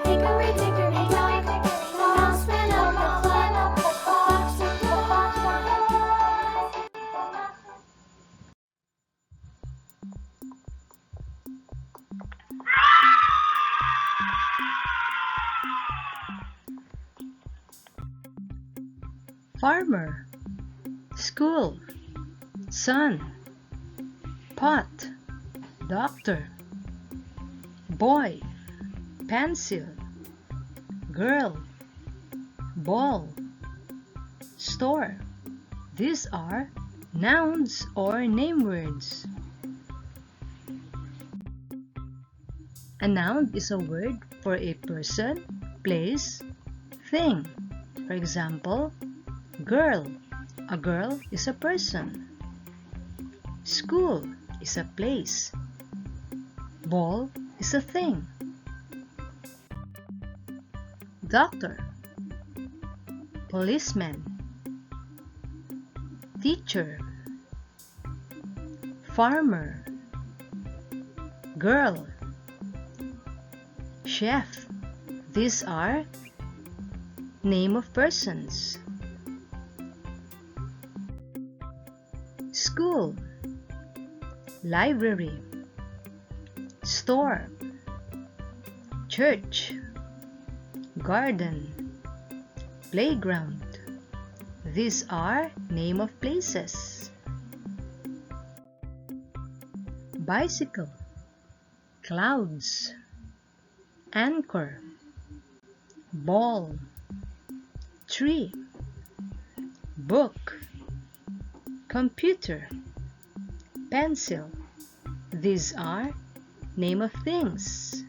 Hickory dickory dock, mouse went up the clock, box of flowers. Farmer, school, sun, pot, doctor, boy, pencil, girl, ball, store. These are nouns or name words. A noun is a word for a person, place, thing. For example, girl. A girl is a person. School is a place. Ball is a thing. Doctor, policeman, teacher, farmer, girl, chef. These are name of persons. School, library, store, church, garden, playground. These are name of places. Bicycle, clouds, anchor, ball, tree, book, computer, pencil. These are name of things.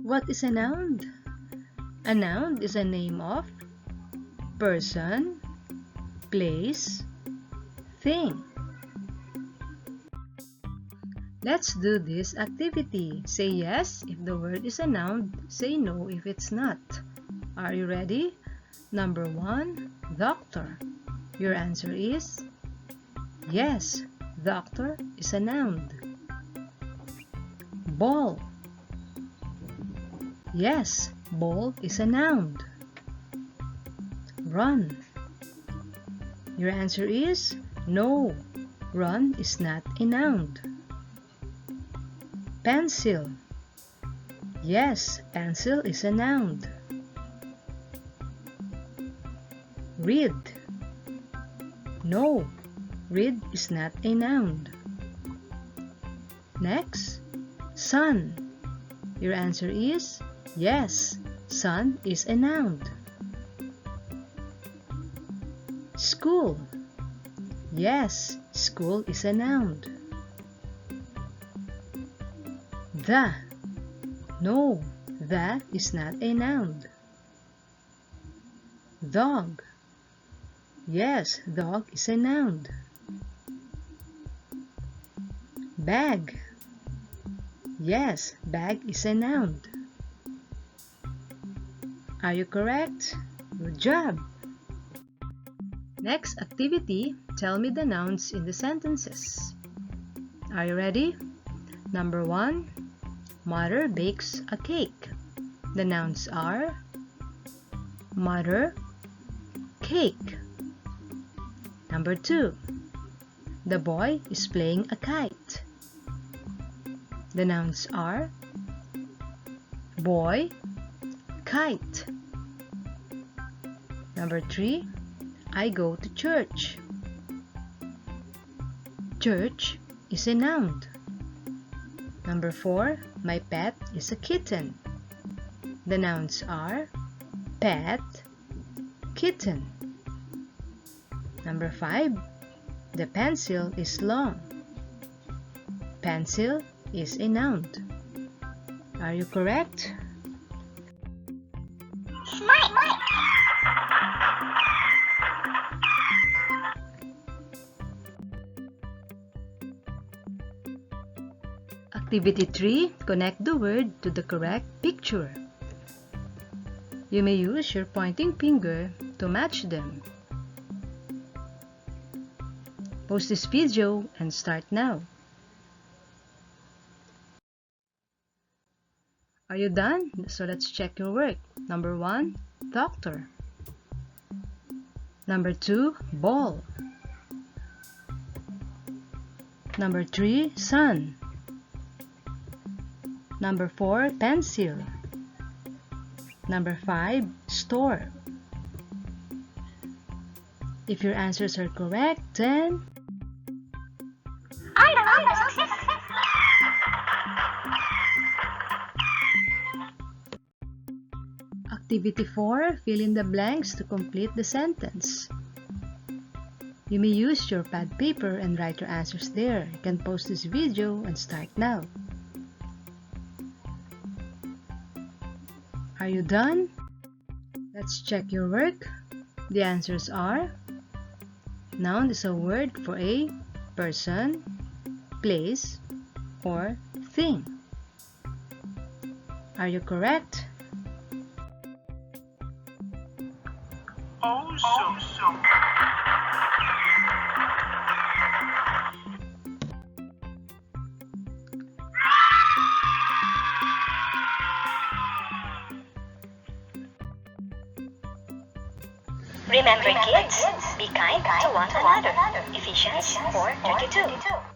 What is a noun? A noun is a name of person, place, thing. Let's do this activity. Say yes if the word is a noun. Say no if it's not. Are you ready? Number 1, doctor. Your answer is yes, doctor is a noun. Ball. Yes, ball is a noun. Run. Your answer is no, run is not a noun. Pencil. Yes, pencil is a noun. Read. No, read is not a noun. Next, sun. Your answer is yes, sun is a noun. School. Yes, school is a noun. The. No, the is not a noun. Dog. Yes, dog is a noun. Bag. Yes, bag is a noun. Are you correct? Good job! Next activity, tell me the nouns in the sentences. Are you ready? Number 1, mother bakes a cake. The nouns are mother, cake. Number 2, the boy is playing a kite. The nouns are boy, kite. Number 3, I go to church. Church is a noun. Number 4, my pet is a kitten. The nouns are pet, kitten. Number 5, the pencil is long. Pencil is a noun. Are you correct? Activity 3, connect the word to the correct picture. You may use your pointing finger to match them. Pause this video and start now. Are you done? So let's check your work. Number 1, doctor. Number 2, ball. Number 3, sun. Number 4, pencil. Number 5, store. If your answers are correct, then Activity 4, fill in the blanks to complete the sentence. You may use your pad paper and write your answers there. You can pause this video and start now. Are you done? Let's check your work. The answers are: noun is a word for a person, place, or thing. Are you correct? Awesome. Remember kids, be kind to one another. Ephesians 4:32.